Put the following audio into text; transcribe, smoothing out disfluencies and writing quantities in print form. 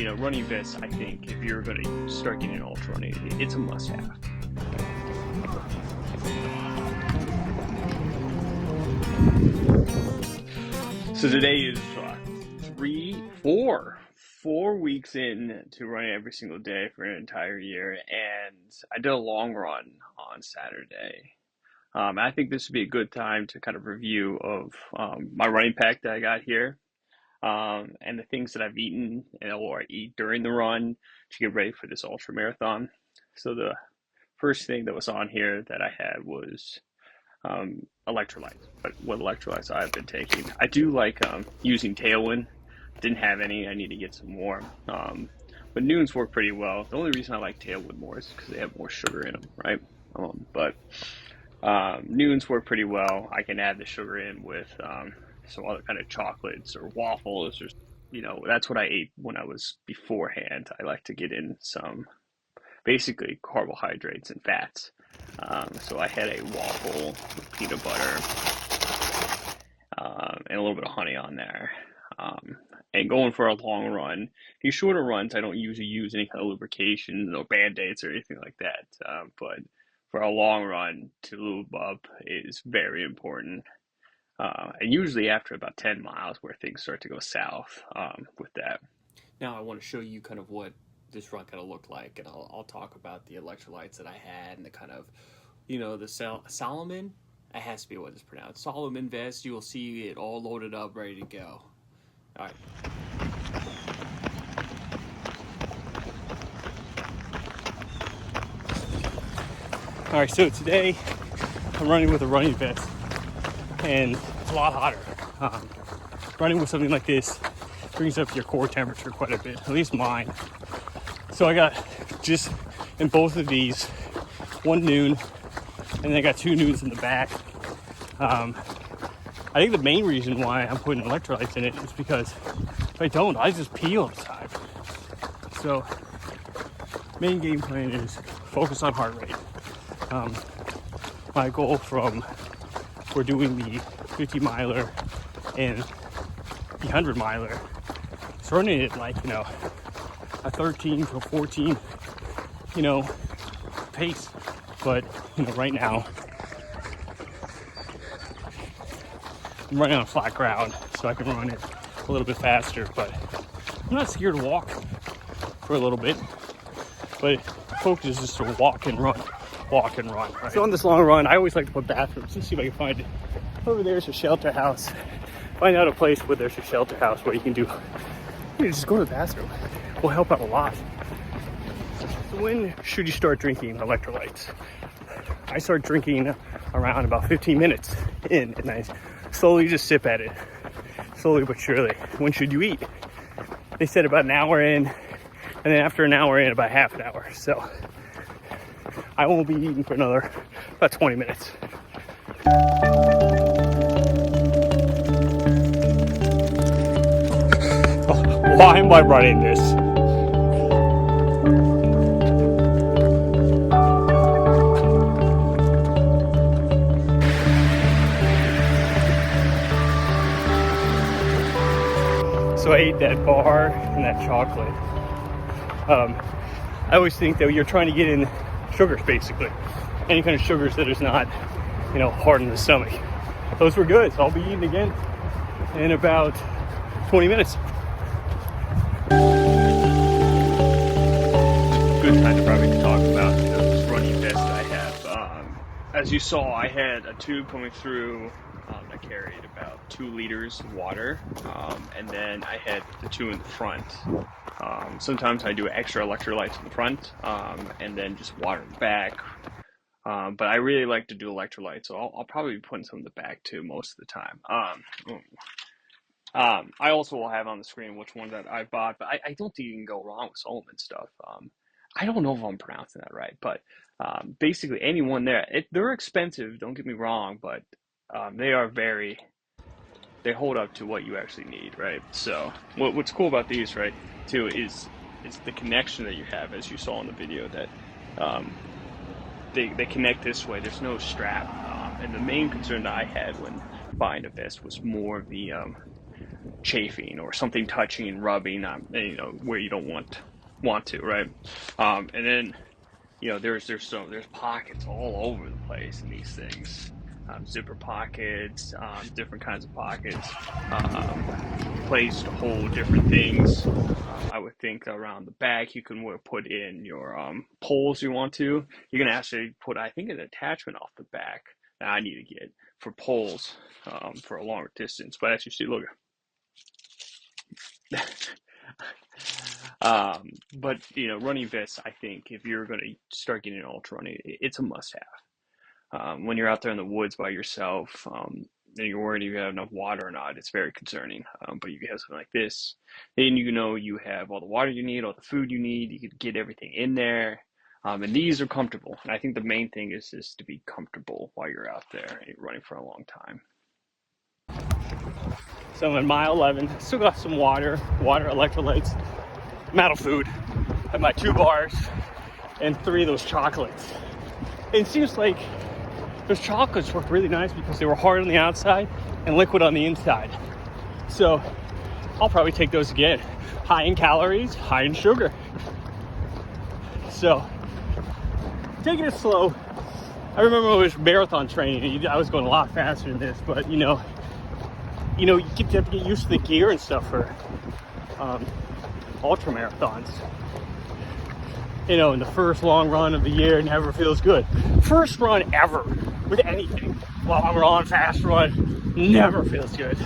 running vests, I think, if you're going to start getting ultra running, it's a must-have. So today is 4 weeks in to running every single day for an entire year, and I did a long run on Saturday. I think this would be a good time to kind of review of my running pack that I got here, and the things that I've eaten or I eat during the run to get ready for this ultra marathon. So the first thing that was on here that I had was electrolytes. But what electrolytes I've been taking? I do like using Tailwind. Didn't have any. I need to get some more. But Nuuns work pretty well. The only reason I like Tailwind more is because they have more sugar in them, right? But Nuuns work pretty well. I can add the sugar in with some other kind of chocolates or waffles, or that's what I ate when I was beforehand. I like to get in some basically carbohydrates and fats. So I had a waffle with peanut butter and a little bit of honey on there. And going for a long run, these shorter runs, I don't usually use any kind of lubrication or Band-Aids or anything like that. But for a long run, to lube up is very important. And usually after about 10 miles where things start to go south with that. Now I want to show you kind of what this run kind of looked like, and I'll talk about the electrolytes that I had and the kind of, the Salomon, it has to be what it's pronounced, Salomon vest. You will see it all loaded up, ready to go. All right. All right, so today I'm running with a running vest, and it's a lot hotter. Running with something like this brings up your core temperature quite a bit, at least mine. So I got just in both of these, one Nuun, and then I got two Nuuns in the back. I think the main reason why I'm putting electrolytes in it is because if I don't, I just pee all the time. So main game plan is focus on heart rate. My goal we're doing the 50 miler and the 100 miler, it's running it like, a 13 to 14, pace. But, right now, I'm running on flat ground, so I can run it a little bit faster. But I'm not scared to walk for a little bit. But focus is just to walk and run. Right? So on this long run, I always like to put bathrooms. Let's see if I can find it. Over there's a shelter house. Find out a place where there's a shelter house where you can just go to the bathroom. Will help out a lot. So when should you start drinking electrolytes? I start drinking around about 15 minutes in, and I slowly just sip at it, slowly but surely. When should you eat? They said about an hour in, and then after an hour in, about half an hour. So I won't be eating for another about 20 minutes. Why am I running this? So I ate that bar and that chocolate. I always think that you're trying to get in sugars, basically. Any kind of sugars that is not, hard in the stomach. Those were good. So I'll be eating again in about 20 minutes. Good time to probably talk about this running vest that I have. As you saw, I had a tube coming through that carried about 2 liters of water, and then I had the 2 in the front. Sometimes I do extra electrolytes in the front, and then just water in the back. But I really like to do electrolytes, so I'll probably be putting some in the back too most of the time. I also will have on the screen which one that I bought, but I don't think you can go wrong with Salomon stuff. I don't know if I'm pronouncing that right, but basically anyone there, they're expensive, don't get me wrong, but they hold up to what you actually need, right? So what's cool about these, right, too, is the connection that you have, as you saw in the video, that they connect this way. There's no strap, and the main concern that I had when buying a vest was more of the chafing or something touching and rubbing on, where you don't want to, right? And then there's pockets all over the place in these things. Zipper pockets, different kinds of pockets, placed to hold different things. I would think around the back you can put in your poles you want to. You can actually put, I think, an attachment off the back that I need to get for poles for a longer distance. But as you see, look. But running vests, I think if you're going to start getting an ultra running, it's a must-have. When you're out there in the woods by yourself, and you're worried if you have enough water or not, it's very concerning. But you have something like this, then you have all the water you need, all the food you need. You can get everything in there, and these are comfortable. And I think the main thing is just to be comfortable while you're out there and you're running for a long time. So I'm in mile 11. Still got some water, electrolytes, metal food, and my 2 bars and 3 of those chocolates. It seems like those chocolates worked really nice because they were hard on the outside and liquid on the inside. So I'll probably take those again. High in calories, high in sugar. So taking it slow. I remember when it was marathon training, I was going a lot faster than this, but you have to get used to the gear and stuff for ultra marathons. In the first long run of the year never feels good. First run ever with anything, long run, fast run, never feels good.